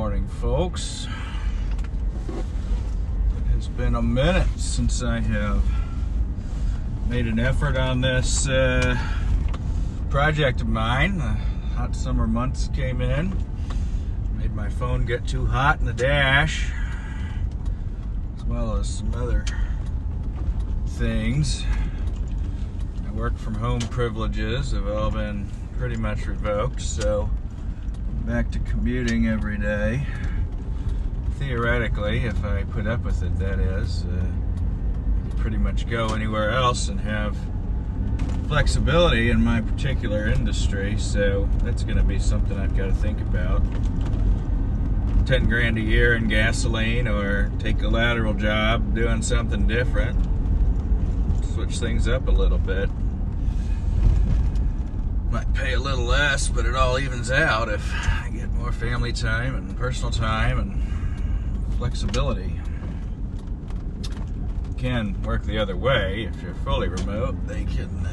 morning, folks. It has been a minute since I have made an effort on this project of mine. The hot summer months came in, made my phone get too hot in the dash, as well as some other things. My work from home privileges have all been pretty much revoked, so back to commuting every day. Theoretically, if I put up with it, that is, I could pretty much go anywhere else and have flexibility in my particular industry, so that's going to be something I've got to think about. 10 grand a year in gasoline, or take a lateral job doing something different. Switch things up a little bit. Might pay a little less, but it all evens out if I get more family time and personal time and flexibility. You can work the other way. If you're fully remote, they can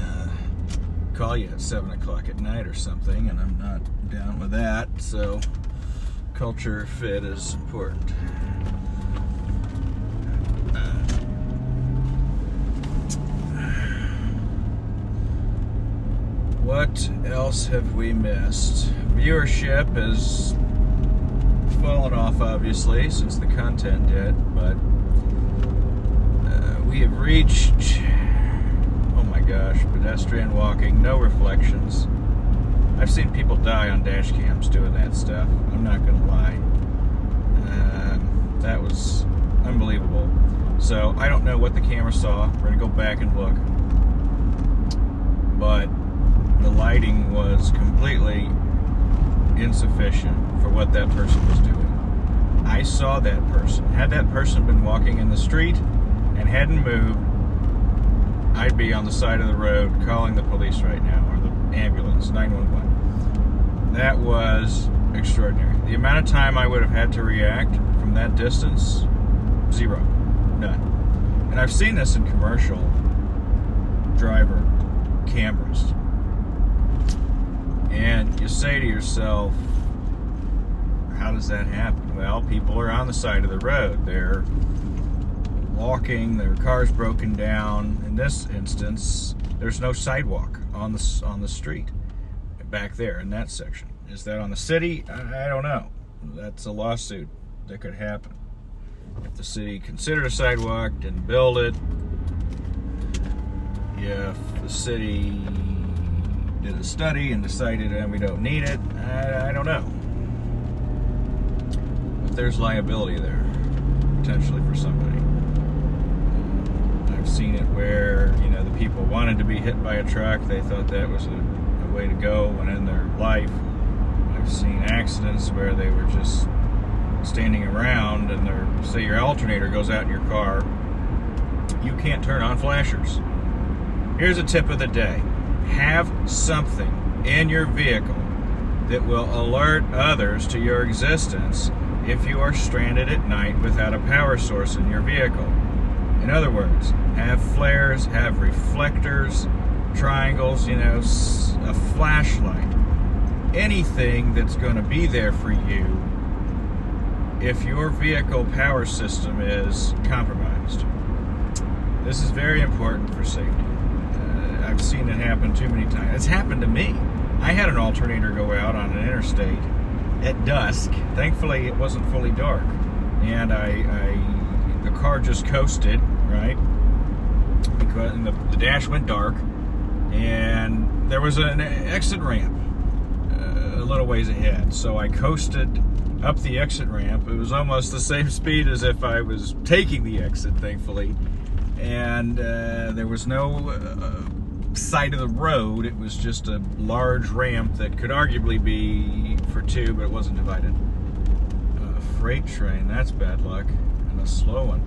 call you at 7 o'clock at night or something, and I'm not down with that, so culture fit is important. What else have we missed? Viewership has fallen off, obviously, since the content did, but we have reached, oh my gosh, pedestrian walking, no reflections. I've seen people die on dash cams doing that stuff. I'm not going to lie. That was unbelievable. So I don't know what the camera saw. We're going to go back and look. But the lighting was completely insufficient for what that person was doing. I saw that person. Had that person been walking in the street and hadn't moved, I'd be on the side of the road calling the police right now, or the ambulance, 911. That was extraordinary. The amount of time I would have had to react from that distance, zero. None. And I've seen this in commercial driver cameras. And you say to yourself, how does that happen? Well, people are on the side of the road. They're walking, their car's broken down. In this instance, there's no sidewalk on the street back there in that section. Is that on the city? I don't know. That's a lawsuit that could happen. If the city considered a sidewalk, didn't build it, if the city did a study and decided we don't need it, I don't know. But there's liability there, potentially, for somebody. I've seen it where, the people wanted to be hit by a truck. They thought that was a way to go and end their life. I've seen accidents where they were just standing around and say your alternator goes out in your car. You can't turn on flashers. Here's a tip of the day. Have something in your vehicle that will alert others to your existence if you are stranded at night without a power source in your vehicle. In other words, have flares, have reflectors, triangles, a flashlight, anything that's going to be there for you if your vehicle power system is compromised. This is very important for safety. I've seen it happen too many times. It's happened to me. I had an alternator go out on an interstate at dusk. Thankfully, it wasn't fully dark, and the car just coasted, right? Because the dash went dark, and there was an exit ramp a little ways ahead. So I coasted up the exit ramp. It was almost the same speed as if I was taking the exit, thankfully, and there was no side of the road. It was just a large ramp that could arguably be for two, but it wasn't divided. A freight train, that's bad luck, and a slow one.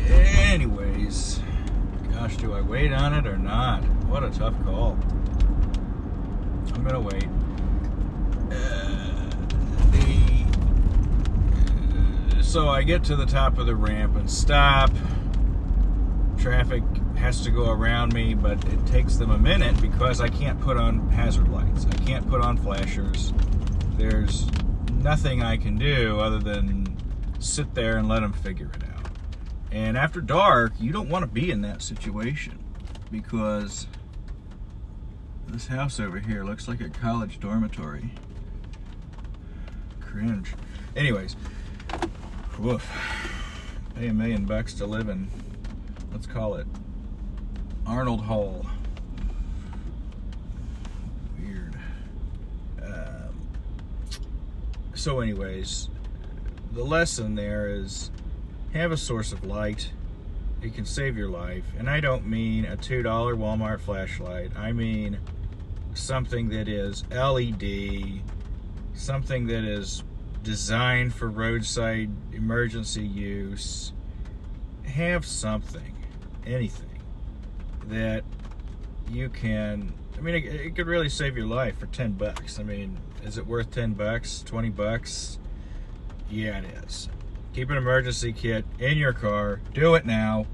Anyways, gosh, do I wait on it or not? What a tough call. I'm gonna wait. So I get to the top of the ramp and stop. Traffic has to go around me, but it takes them a minute because I can't put on hazard lights. I can't put on flashers. There's nothing I can do other than sit there and let them figure it out. And after dark, you don't want to be in that situation, because this house over here looks like a college dormitory. Cringe. Anyways, woof. Pay $1 million to live in, let's call it Arnold Hall. Weird. So anyways, the lesson there is have a source of light. It can save your life. And I don't mean a $2 Walmart flashlight. I mean something that is LED, something that is designed for roadside emergency use. Have something, anything that you can, I mean, it could really save your life for 10 bucks. I mean, is it worth 10 bucks, 20 bucks? Yeah, it is. Keep an emergency kit in your car. Do it now.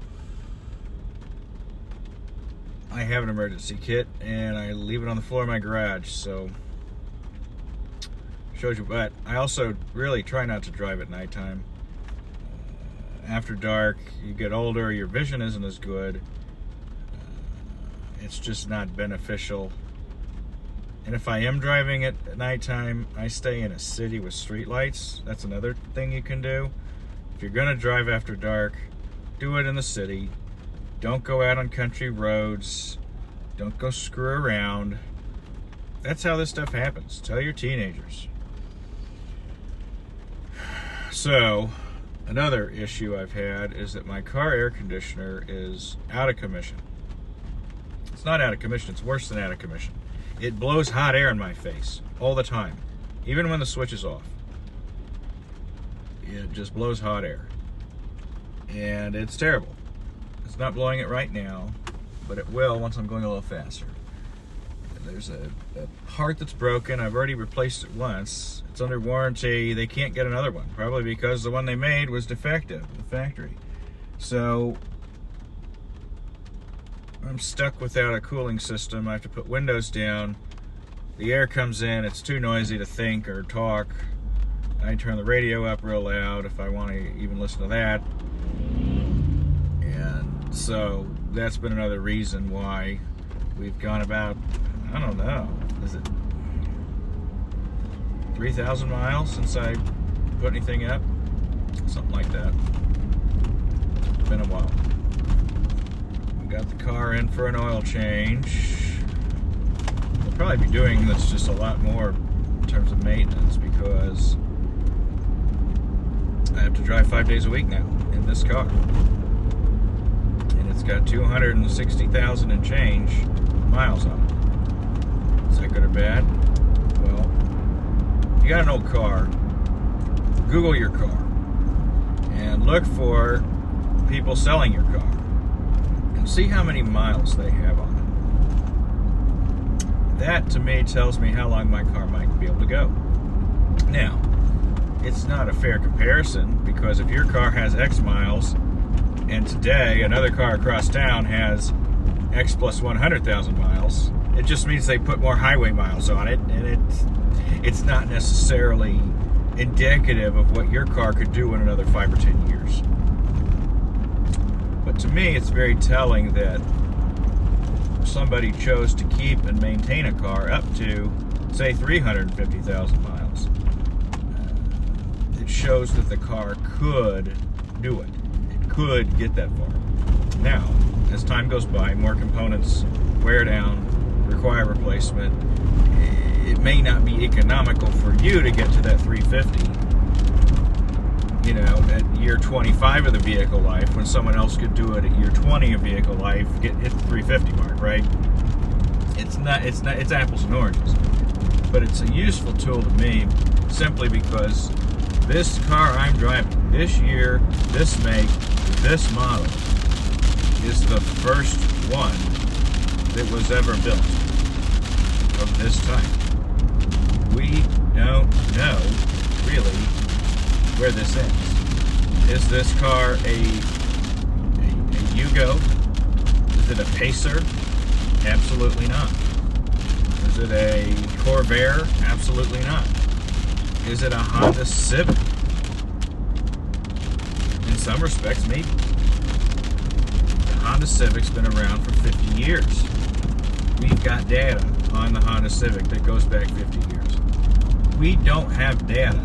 I have an emergency kit and I leave it on the floor of my garage, so shows you. But I also really try not to drive at nighttime. After dark, you get older, your vision isn't as good. It's just not beneficial. And if I am driving at nighttime, I stay in a city with streetlights. That's another thing you can do. If you're gonna drive after dark, do it in the city. Don't go out on country roads. Don't go screw around. That's how this stuff happens. Tell your teenagers. So, another issue I've had is that my car air conditioner is out of commission. It's not out of commission, it's worse than out of commission. It blows hot air in my face all the time, even when the switch is off. It just blows hot air. And it's terrible. It's not blowing it right now, but it will once I'm going a little faster. And there's a part that's broken. I've already replaced it once. It's under warranty. They can't get another one, probably because the one they made was defective at the factory. So I'm stuck without a cooling system. I have to put windows down. The air comes in. It's too noisy to think or talk. I turn the radio up real loud if I want to even listen to that. And so that's been another reason why we've gone about, I don't know, is it 3,000 miles since I put anything up? Something like that. It's been a while. We got the car in for an oil change. We'll probably be doing this just a lot more in terms of maintenance, because I have to drive 5 days a week now in this car. And it's got 260,000 and change miles on it. Is that good or bad? Well, if you got an old car, Google your car and look for people selling your car and see how many miles they have on it. That to me tells me how long my car might be able to go. Now, it's not a fair comparison, because if your car has X miles and today another car across town has X plus 100,000 miles, it just means they put more highway miles on it, and it's not necessarily indicative of what your car could do in another 5 or 10 years. But to me, it's very telling that somebody chose to keep and maintain a car up to, say, 350,000 miles. It shows that the car could do it. It could get that far. Now, as time goes by, more components wear down, require replacement. It may not be economical for you to get to that 350, you know, at year 25 of the vehicle life, when someone else could do it at year 20 of vehicle life, hit the 350 mark, right? It's apples and oranges. But it's a useful tool to me, simply because this car I'm driving, this year, this make, this model, is the first one that was ever built of this type. We don't know really where this ends. Is this car a Yugo? Is it a Pacer? Absolutely not. Is it a Corvair? Absolutely not. Is it a Honda Civic? In some respects, maybe. The Honda Civic's been around for 50 years. We've got data on the Honda Civic that goes back 50 years. We don't have data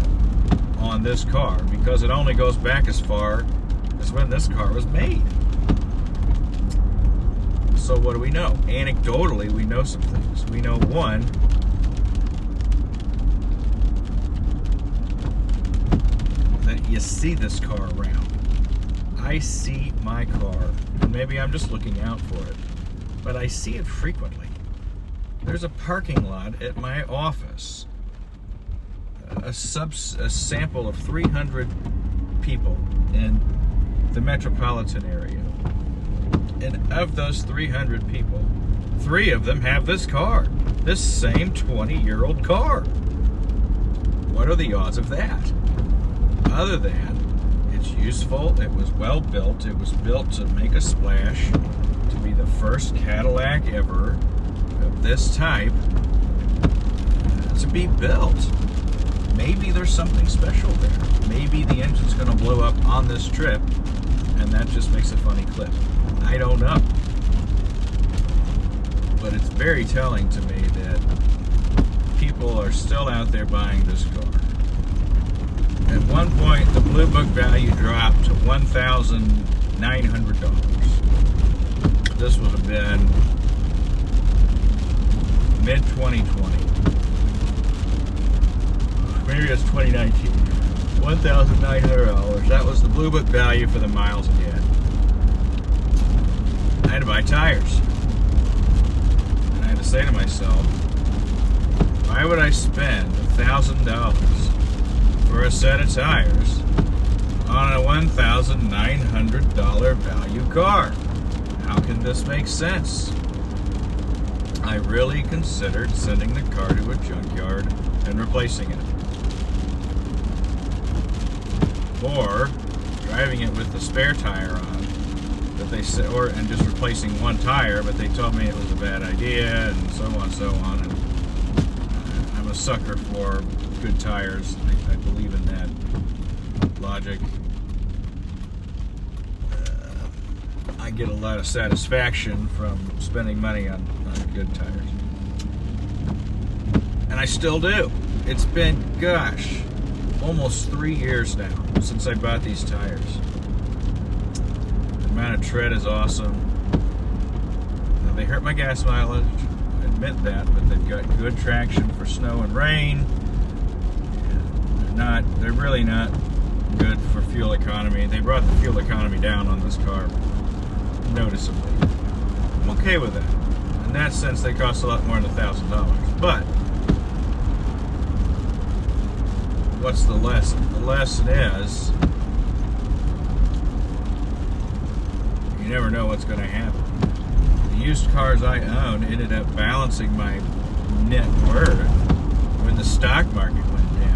on this car because it only goes back as far as when this car was made. So what do we know? Anecdotally, we know some things. We know, one, that you see this car around. I see my car, and maybe I'm just looking out for it, but I see it frequently. There's a parking lot at my office, a sample of 300 people in the metropolitan area. And of those 300 people, 3 of them have this car, this same 20-year-old car. What are the odds of that? Other than it's useful, it was well built, it was built to make a splash, to be the first Cadillac ever of this type to be built. Maybe there's something special there. Maybe the engine's going to blow up on this trip, and that just makes a funny clip. I don't know. But it's very telling to me that people are still out there buying this car. At one point, the Blue Book value dropped to $1,900. This would have been mid-2020. Maybe it's 2019. $1,900. That was the Blue Book value for the miles again. I had to buy tires. And I had to say to myself, why would I spend $1,000 for a set of tires on a $1,900 value car? How can this make sense? I really considered sending the car to a junkyard and replacing it. Or driving it with the spare tire on, that they said, and just replacing one tire, but they told me it was a bad idea, and so on and so on. And I'm a sucker for good tires. I believe in that logic. I get a lot of satisfaction from spending money on good tires, and I still do. It's been, gosh, almost 3 years now since I bought these tires. The amount of tread is awesome. Now, they hurt my gas mileage, I admit that, but they've got good traction for snow and rain. They're really not good for fuel economy. They brought the fuel economy down on this car noticeably. I'm okay with that. In that sense, they cost a lot more than $1,000. But what's the lesson? The lesson is you never know what's going to happen. The used cars I own ended up balancing my net worth when the stock market went down.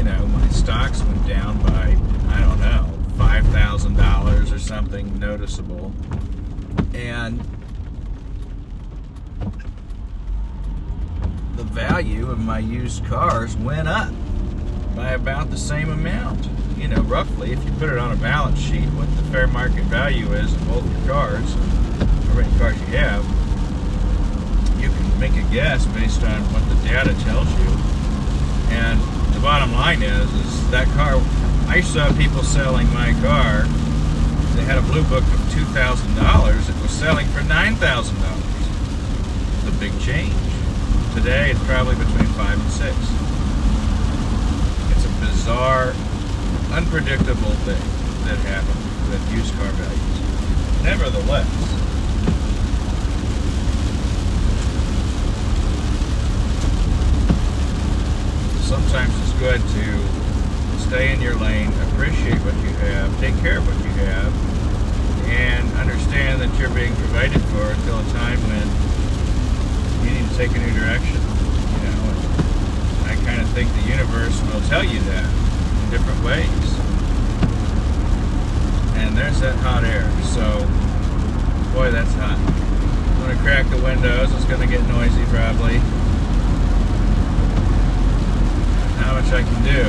My stocks went down by, I don't know, $5,000 or something noticeable. And the value of my used cars went up by about the same amount. Roughly, if you put it on a balance sheet, what the fair market value is of both your cars, how many cars you have, you can make a guess based on what the data tells you. And the bottom line is that car, I saw people selling my car. They had a Blue Book of $2,000. It was selling for $9,000. It's a big change. Today, it's probably between 5 and 6. It's a bizarre, unpredictable thing that happens with used car values. Nevertheless, sometimes it's good to stay in your lane, appreciate what you have, take care of what you have, and understand that you're being provided for until a time when you need to take a new direction. And I kind of think the universe will tell you that in different ways. And there's that hot air. So, boy, that's hot. I'm going to crack the windows. It's going to get noisy probably. not much I can do.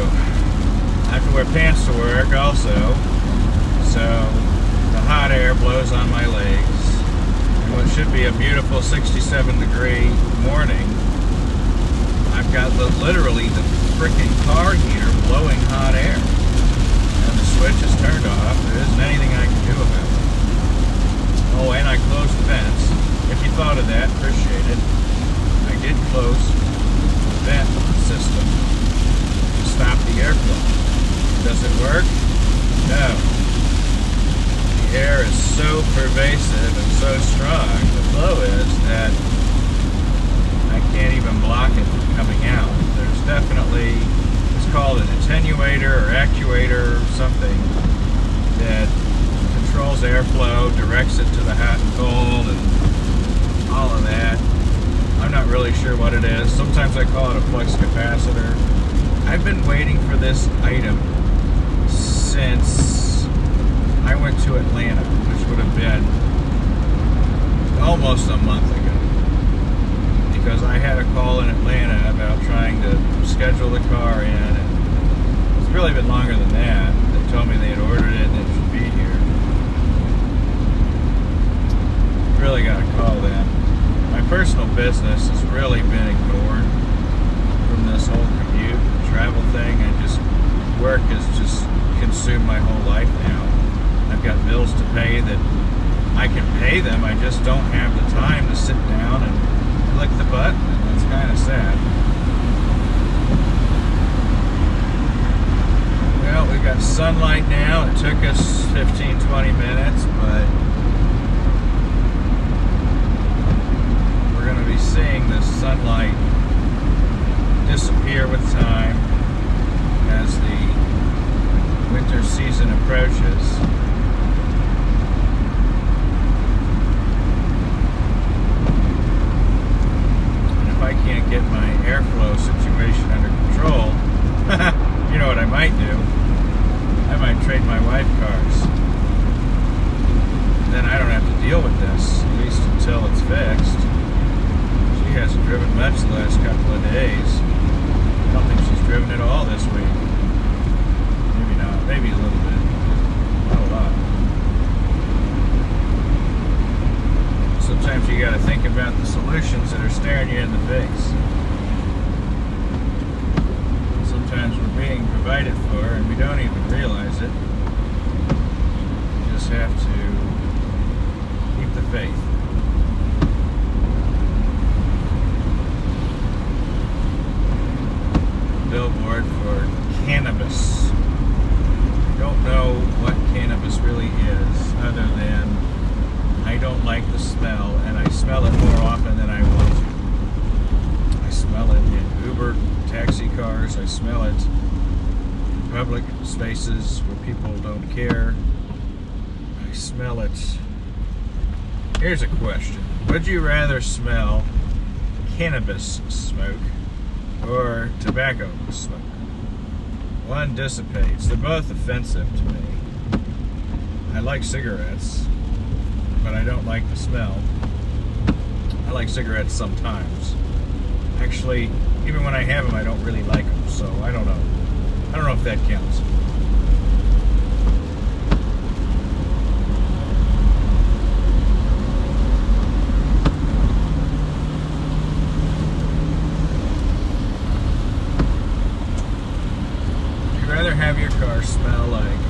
I have to wear pants to work also, so the hot air blows on my legs. And what should be a beautiful 67-degree morning, I've got literally the freaking car heater blowing hot air. And the switch is turned off. There isn't anything I can do about it. Oh, and I closed the vents. If you thought of that, appreciate it. I did close the vent system to stop the airflow. Does it work? No. The air is so pervasive and so strong, the flow is, that I can't even block it from coming out. There's definitely, it's called an attenuator or actuator or something that controls airflow, directs it to the hot and cold, and all of that. I'm not really sure what it is. Sometimes I call it a flux capacitor. I've been waiting for this item since I went to Atlanta, which would have been almost a month ago. Because I had a call in Atlanta about trying to schedule the car in, and it's really been longer than that. They told me they had ordered it and it should be here. Really got to call them. My personal business has really been ignored from this whole commute, travel thing. Work has just consumed my whole life now. I've got bills to pay that I can pay them. I just don't have the time to sit down and click the button. It's kind of sad. Well, we got sunlight now. It took us 15-20 minutes, but we're going to be seeing the sunlight disappear with time as the winter season approaches. And if I can't get my airflow situation under control, you know what I might do? I might trade my wife cars. Then I don't have to deal with this, at least until it's fixed. She hasn't driven much the last couple of days. I don't think she's driven at all this week. Maybe not. Maybe a little bit. Not a lot. Sometimes you got to think about the solutions that are staring you in the face. Sometimes we're being provided for and we don't even realize it. You just have to keep the faith. Billboard for cannabis. I don't know what cannabis really is, other than I don't like the smell, and I smell it more often than I want to. I smell it in Uber taxi cars. I smell it in public spaces where people don't care. I smell it. Here's a question. Would you rather smell cannabis smoke or tobacco smoke? One dissipates. They're both offensive to me. I like cigarettes, but I don't like the smell. I like cigarettes sometimes. Actually, even when I have them, I don't really like them, so I don't know. I don't know if that counts. Have your car smell like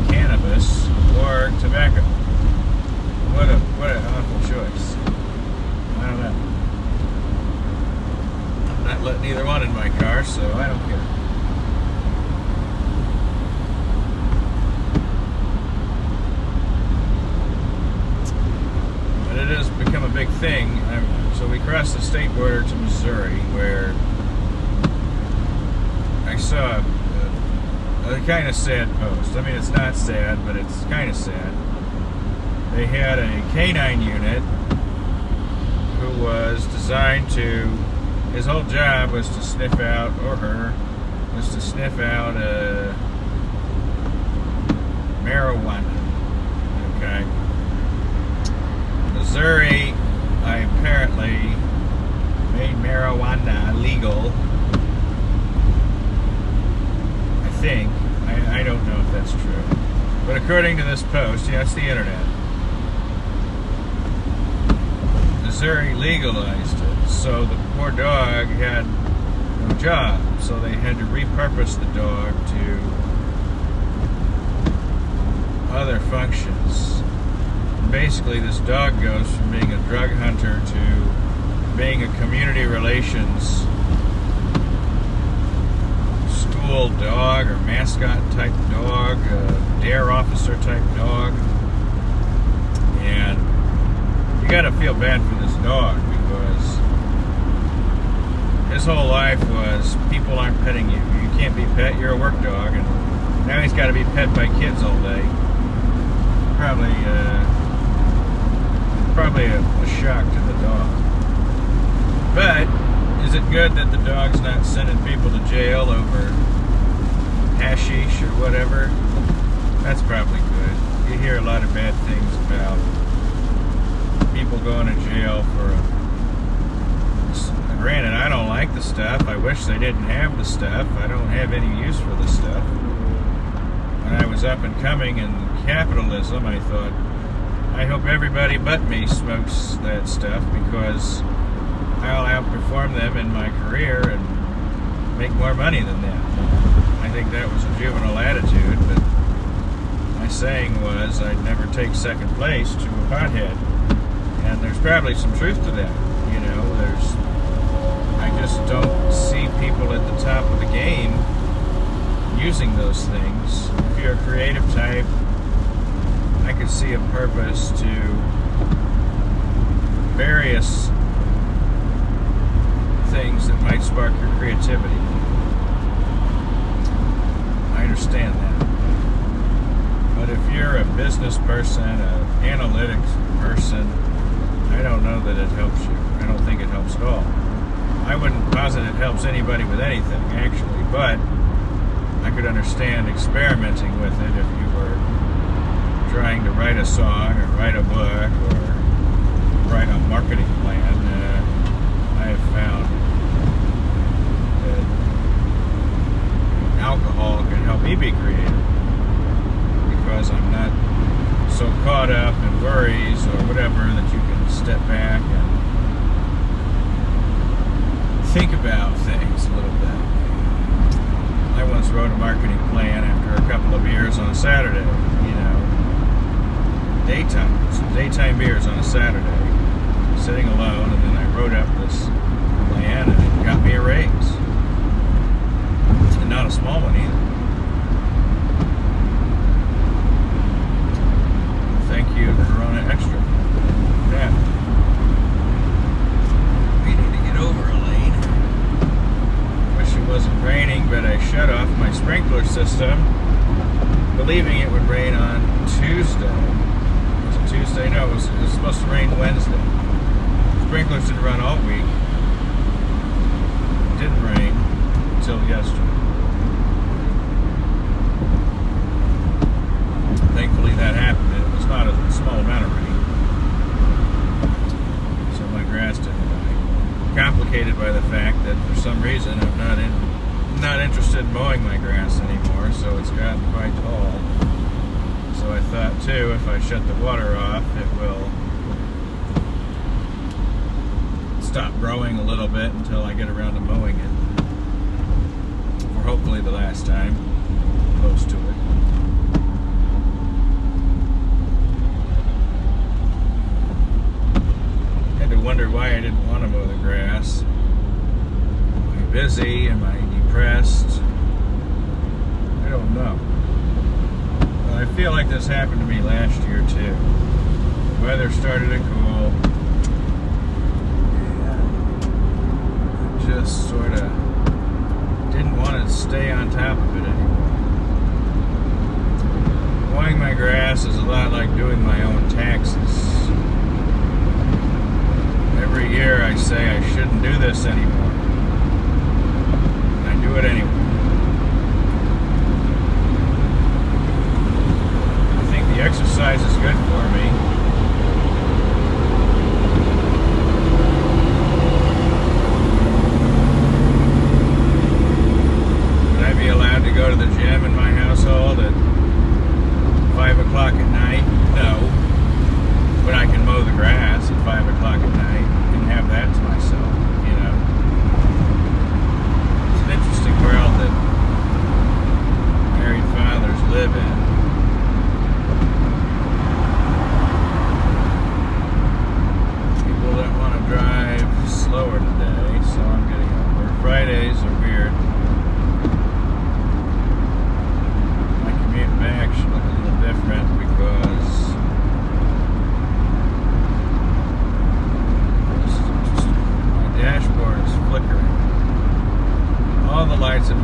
cannabis or tobacco? What an awful choice. I don't know. I'm not letting either one in my car, so I don't care. But it has become a big thing. So we crossed the state border to Missouri, where I saw a kind of sad post. I mean, it's not sad, but it's kind of sad. They had a canine unit who was designed to, his whole job was to sniff out, or her, was to sniff out marijuana. Okay. Missouri, I apparently made marijuana legal think. I don't know if that's true. But according to this post, yeah, it's the internet, Missouri legalized it, so the poor dog had no job, so they had to repurpose the dog to other functions. And basically, this dog goes from being a drug hunter to being a community relations school dog or mascot type dog, a dare officer type dog. And you gotta feel bad for this dog, because his whole life was people aren't petting you. You can't be pet, you're a work dog, and now he's got to be pet by kids all day. Probably a shock to the dog. But is it good that the dog's not sending people to jail over hashish or whatever? That's probably good. You hear a lot of bad things about people going to jail for granted, I don't like the stuff. I wish they didn't have the stuff. I don't have any use for the stuff. When I was up and coming in capitalism, I thought, I hope everybody but me smokes that stuff, because I'll outperform them in my career and make more money than them. I think that was a juvenile attitude, but my saying was I'd never take second place to a pothead. And there's probably some truth to that. You know, I just don't see people at the top of the game using those things. If you're a creative type, I could see a purpose to various things that might spark your creativity. I understand that. But if you're a business person, an analytics person, I don't know that it helps you. I don't think it helps at all. I wouldn't posit it helps anybody with anything, actually, but I could understand experimenting with it if you were trying to write a song or write a book or write a marketing plan. I have found that alcohol can help me be creative, because I'm not so caught up in worries or whatever that you can step back and think about things a little bit. I once wrote a marketing plan after a couple of beers on a Saturday, you know, daytime beers on a Saturday, sitting alone, and then I wrote up this plan, and it got me a raise. And not a small one either. Thank you, Corona Extra. Yeah. We need to get over, Elaine. Wish it wasn't raining, but I shut off my sprinkler system, believing it would rain on Tuesday. Was it Tuesday? No, it was supposed to rain Wednesday. Sprinklers didn't run all week. It didn't rain until yesterday. Thankfully that happened. It was not a small amount of rain, so my grass didn't die. Complicated by the fact that for some reason I'm not interested in mowing my grass anymore, so it's gotten quite tall. So I thought too, if I shut the water off, it will stop growing a little bit until I get around to mowing it. For hopefully the last time, close to it. Wonder why I didn't want to mow the grass. Am I busy? Am I depressed? I don't know. But I feel like this happened to me last year too. The weather started to cool. And I just sort of didn't want to stay on top of it anymore. Mowing my grass is a lot like doing my own taxes. Every year I say I shouldn't do this anymore, and I do it anyway. I think the exercise is good for me. Would I be allowed to go to the gym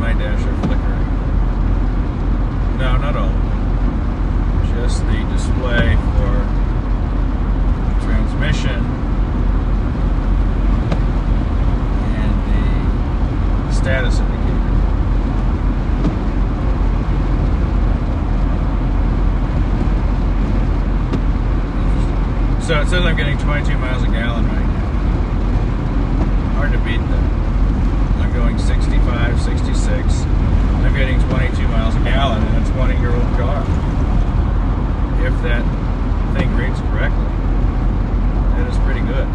my dash are flickering. No, not all of them. Just the display for transmission and the status indicator. So it says I'm getting 22 miles a gallon right now. Hard to beat that. I'm going 65, 66. I'm getting 22 miles a gallon in a 20-year-old car. If that thing reads correctly, that is pretty good.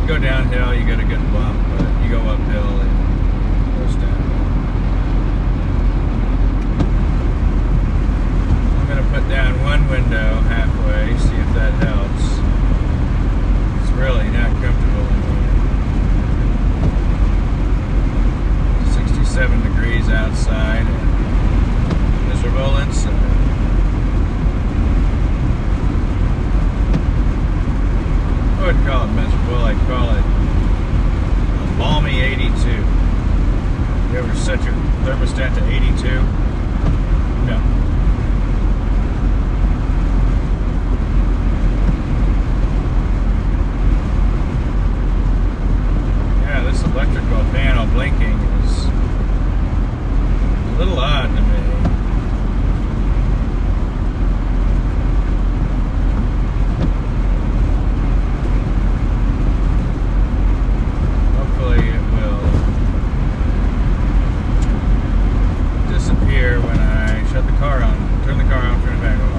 Go downhill, you get a good bump, but you go uphill, it goes downhill. I'm going to put down one window halfway, see if that helps. It's really not comfortable in here. 67 degrees outside and miserable inside. I wouldn't call it miserable, I'd call it a balmy 82. You ever set your thermostat to 82? No. Yeah, this electrical panel blinking is a little odd to me. When I shut the car on, turn the car on, turn it back on.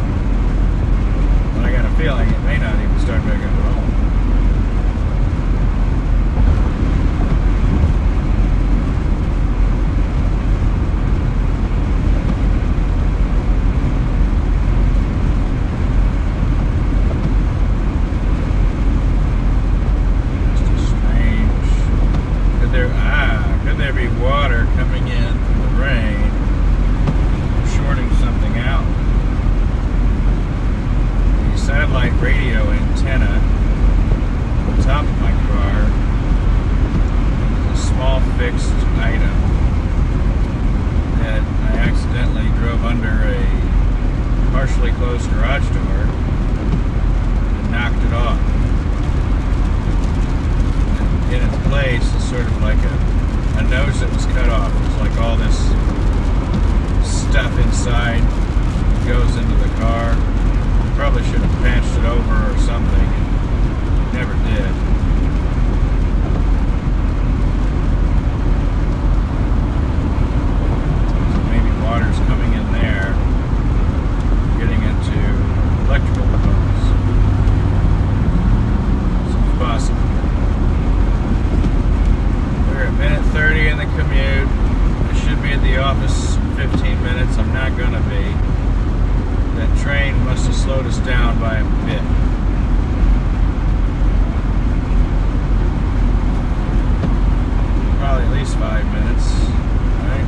But I got a feeling it may not even start back up at all. Just strange. Could there be water coming in from the rain? Shorting something out. The satellite radio antenna on the top of my car is a small fixed item that I accidentally drove under a partially closed garage door and knocked it off. And in its place is sort of like a nose that was cut off. It's like all this stuff inside goes into the car. Probably should have patched it over or something. Never did. So maybe water's coming in there, getting into electrical components. Seems possible. We're at minute 30 in the commute. I should be at the office 15 minutes. I'm not going to be. That train must have slowed us down by a bit. Probably at least 5 minutes, right?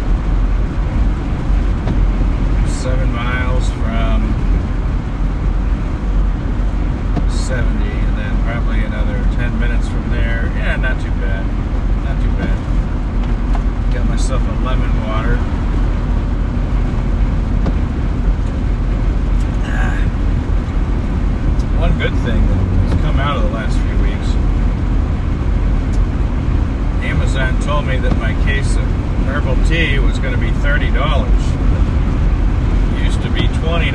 7 miles from 70, and then probably another 10 minutes from there. Yeah, not too bad. Not too bad. Got myself a lemon water. One good thing that's come out of the last few weeks. Amazon told me that my case of herbal tea was going to be $30. It used to be $20.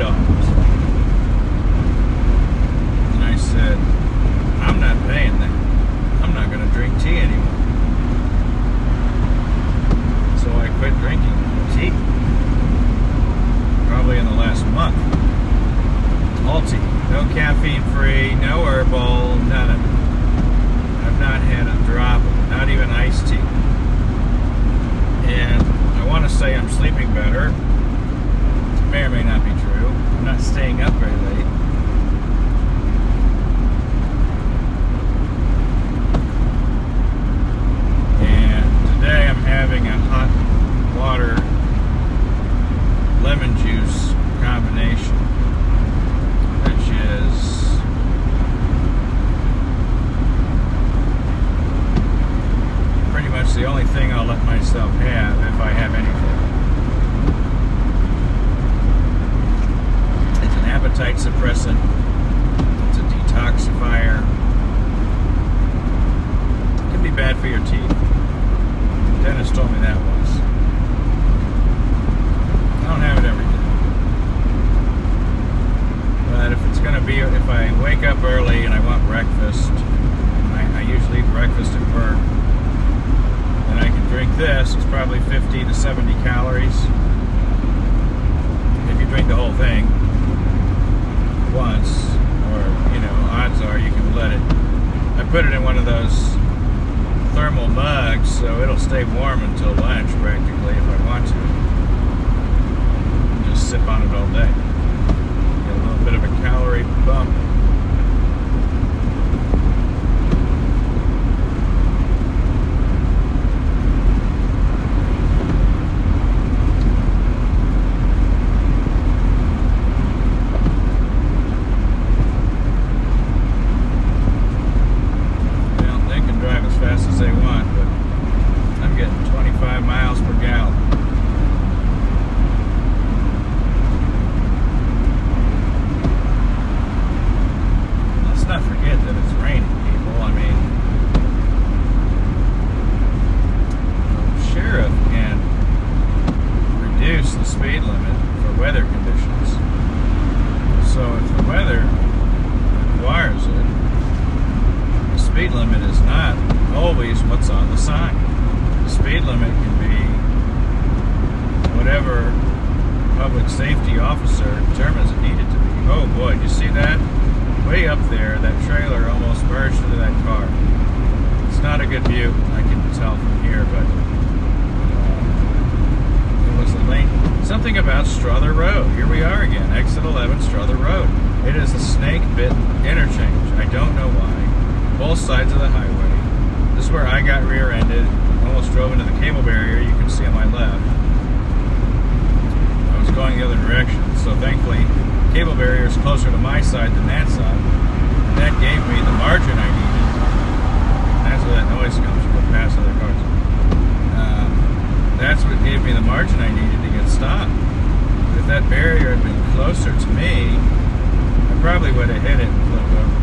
And I said, I'm not paying that. I'm not going to drink tea anymore. So I quit drinking tea. Probably in the last month. All tea. No caffeine free, no herbal, none of it. I've I've not had a drop of it, not even iced tea. And I want to say I'm sleeping better. May or may not be true. I'm not staying up very late. And today I'm having a hot water lemon juice combination, which is pretty much the only thing I'll let myself have if I have anything. It's an appetite suppressant. It's a detoxifier. It can be bad for your teeth. Dennis told me that once. I don't have it every day. But if it's going to be, if I wake up early and I want breakfast, I usually eat breakfast at work, then I can drink this. It's probably 50 to 70 calories. If you drink the whole thing once, or, you know, odds are you can let it. I put it in one of those thermal mugs, so it'll stay warm until lunch practically if I want to. Just sip on it all day. Get a little bit of a calorie bump. Safety officer determines it needed to be. Oh boy, did you see that? Way up there, that trailer almost merged into that car. It's not a good view, I can tell from here, but it was the lane. Something about Strother Road. Here we are again, exit 11, Strother Road. It is a snake-bit interchange. I don't know why. Both sides of the highway. This is where I got rear-ended. Almost drove into the cable barrier you can see on my left. Going the other direction, so thankfully cable barrier is closer to my side than that side, and that gave me the margin I needed. That's where that noise comes from, past other cars. That's what gave me the margin I needed to get stopped. If that barrier had been closer to me, I probably would have hit it and flipped over.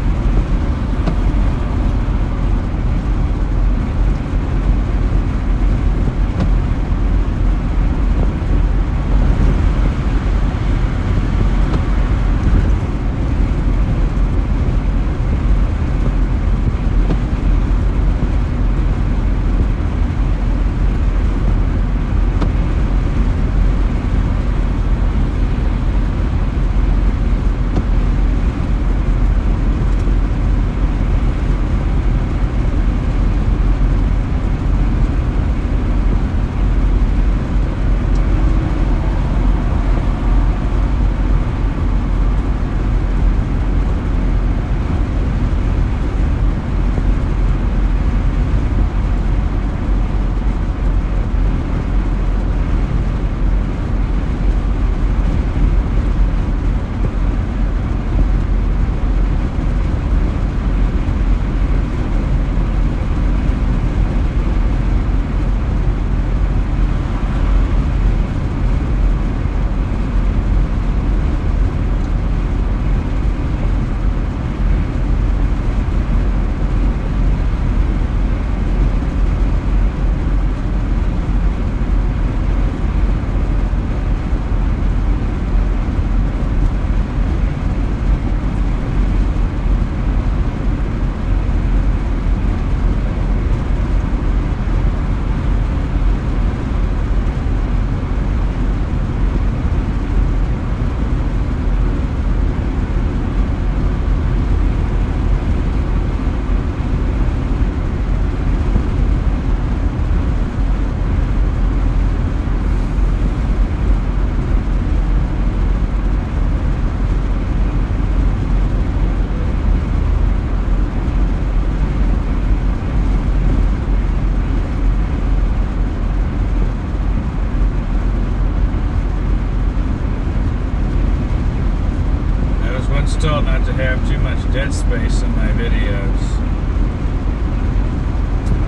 told not to have too much dead space in my videos,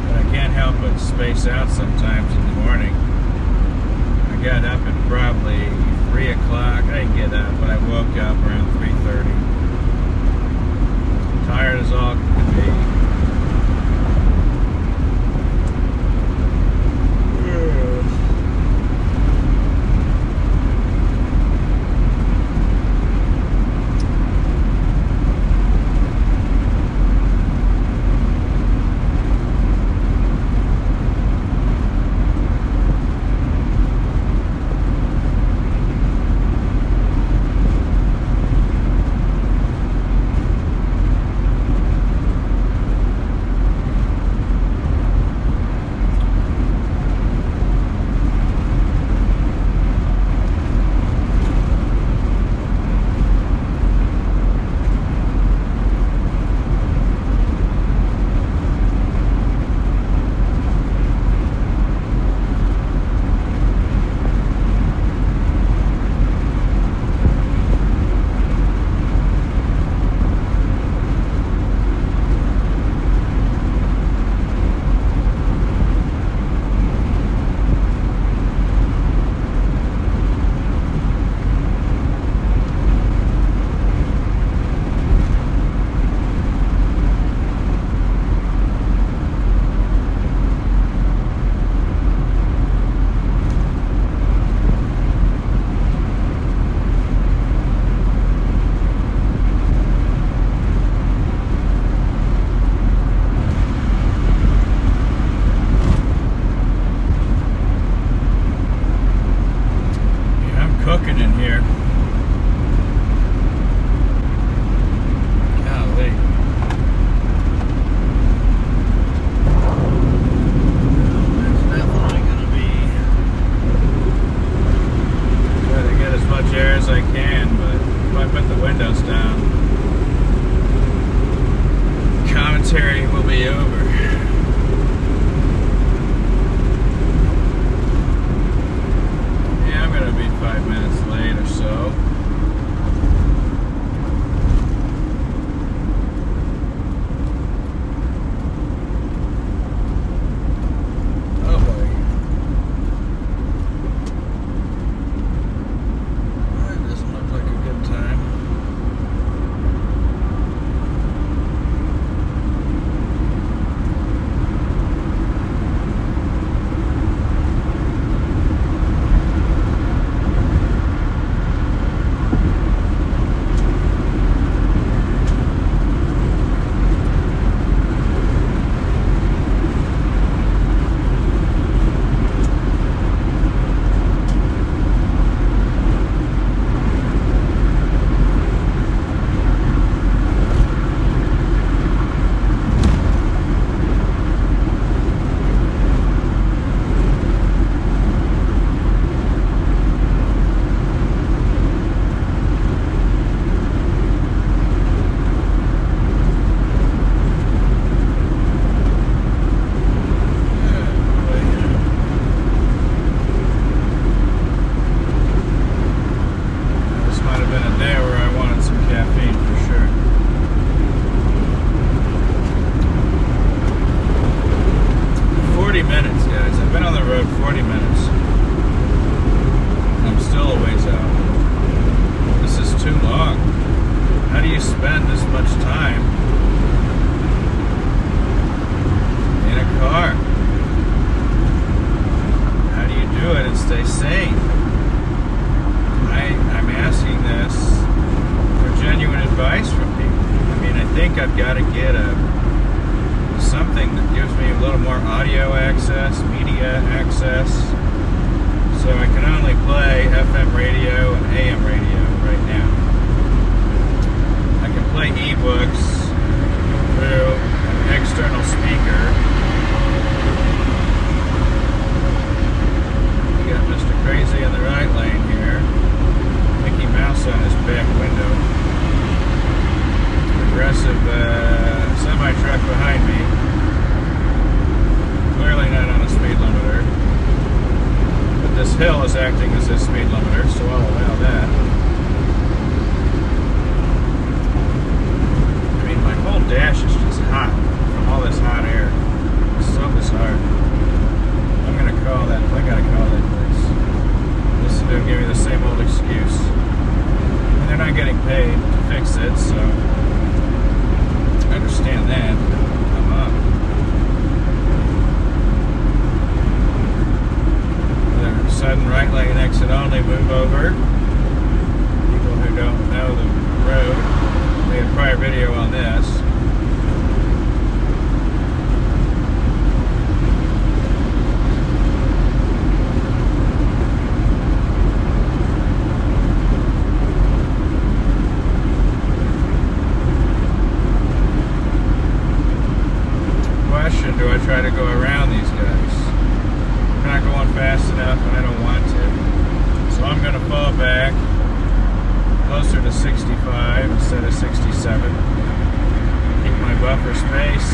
but I can't help but space out sometimes in the morning. I got up at probably 3 o'clock. I didn't get up, but I woke up around 3:30. Tired as all could be. Cooking in here. Golly. There's definitely gonna be. Try to get as much air as I can, but if I put the windows down, commentary will be over. Yeah, I'm gonna be 5 minutes late or so. Oh boy. That doesn't look like a good time. There where I wanted some caffeine for sure. Minutes, guys. I've been on the road 40 minutes. I'm still a ways out. This is too long. How do you spend this much time in a car? How do you do it and stay sane? I'm asking this for genuine advice from people. I mean, I think I've got to get something that gives me a little more audio access, media access, so I can only play FM radio and AM radio right now. I can play ebooks through an external speaker. We got Mr. Crazy in the right lane here. Mickey Mouse on his back window. Aggressive semi-truck behind me. Clearly not on a speed limiter. But this hill is acting as a speed limiter, so I'll allow that. so I understand that. Come on. Another sudden right lane exit only, move over. People who don't know the road, we had a prior video on this. Do I try to go around these guys? I'm not going fast enough and I don't want to. So I'm going to fall back closer to 65 instead of 67. Keep my buffer space.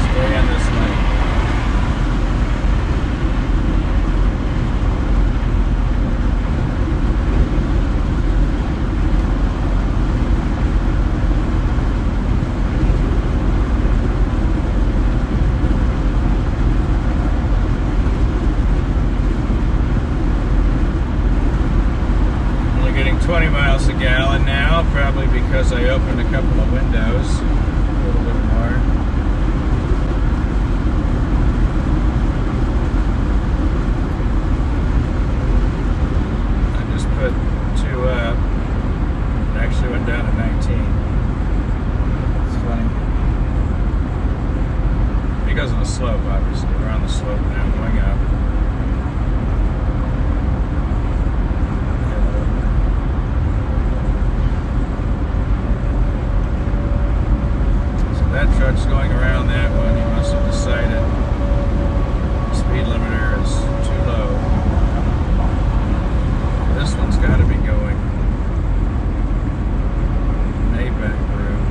Stay in this lane. Getting 20 miles a gallon now, probably because I opened a couple of windows a little bit more. I just put 2 up. It actually went down to 19. It's funny. Because of the slope, obviously. We're on the slope now, going up. That truck's going around that one. He must have decided the speed limiter is too low. This one's got to be going Maybach route.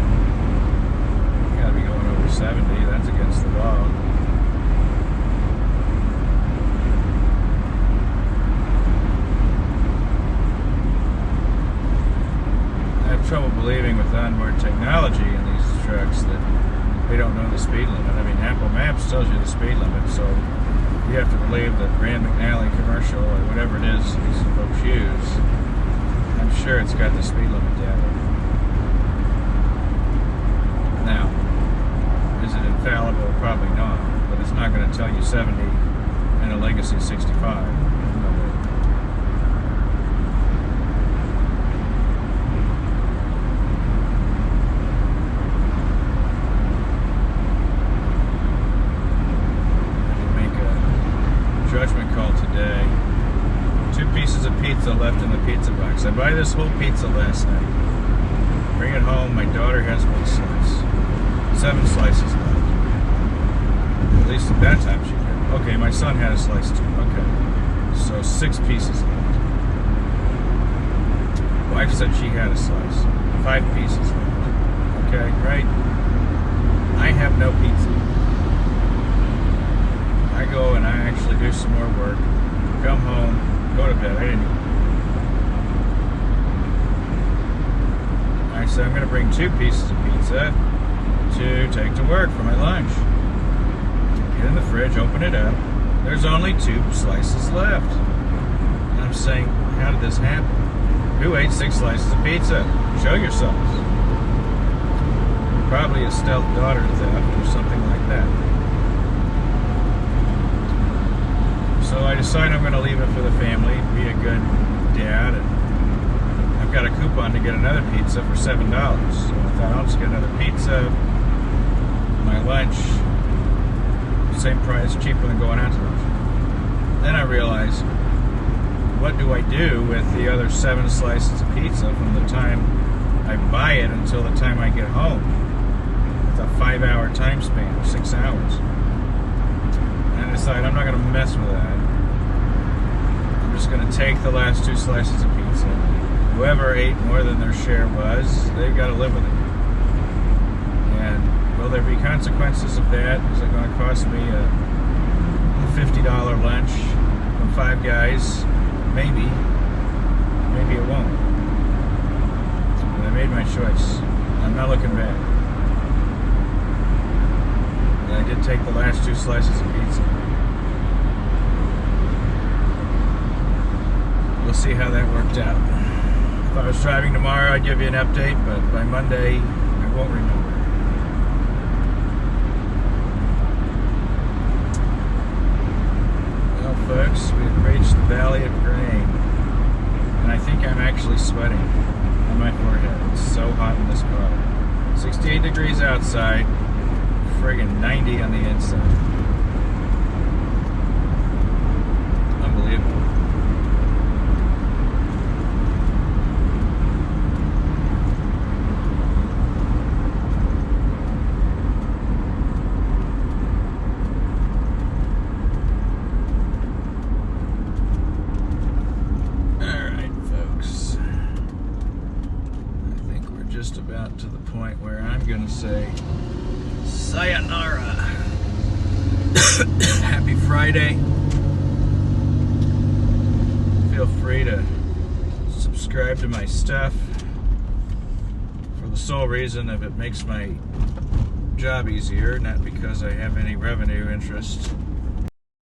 Got to be going over 70. That's against the law. I have trouble believing with onboard technology in these trucks that we don't know the speed limit. I mean, Apple Maps tells you the speed limit, so you have to believe that Rand McNally commercial or whatever it is these folks use, I'm sure it's got the speed limit data. Now, is it infallible? Probably not, but it's not going to tell you 70 in a Legacy 65. No way. Judgment call today. 2 pieces of pizza left in the pizza box. I buy this whole pizza last night. Bring it home. My daughter has 1 slice. 7 slices left. At least at that time she did. Okay, my son had a slice too. Okay. So 6 pieces left. Wife said she had a slice. 5 pieces left. Okay, right? I have no pizza. I go and I actually do some more work, come home, go to bed. I didn't eat. I said I'm going to bring 2 pieces of pizza to take to work for my lunch. Get in the fridge, open it up. There's only 2 slices left. And I'm saying, how did this happen? Who ate 6 slices of pizza? Show yourselves. Probably a stealth daughter theft or something like that. So I decide I'm going to leave it for the family, be a good dad, and I've got a coupon to get another pizza for $7. So I thought I'll just get another pizza, my lunch, same price, cheaper than going out to lunch. Then I realized, what do I do with the other 7 slices of pizza from the time I buy it until the time I get home? It's a 5-hour time span, or 6 hours. And I decided I'm not going to mess with that. I'm just going to take the last 2 slices of pizza. Whoever ate more than their share was, they've got to live with it. And will there be consequences of that? Is it going to cost me a $50 lunch from 5 Guys? Maybe. Maybe it won't. But I made my choice. I'm not looking back. And I did take the last 2 slices of pizza. We'll see how that worked out. If I was driving tomorrow, I'd give you an update, but by Monday, I won't remember. Well, folks, we've reached the Valley of Grain, and I think I'm actually sweating on my forehead. It's so hot in this car. 68 degrees outside, friggin' 90 on the inside. Unbelievable. Just about to the point where I'm going to say sayonara. Happy Friday. Feel free to subscribe to my stuff for the sole reason of it makes my job easier, not because I have any revenue interest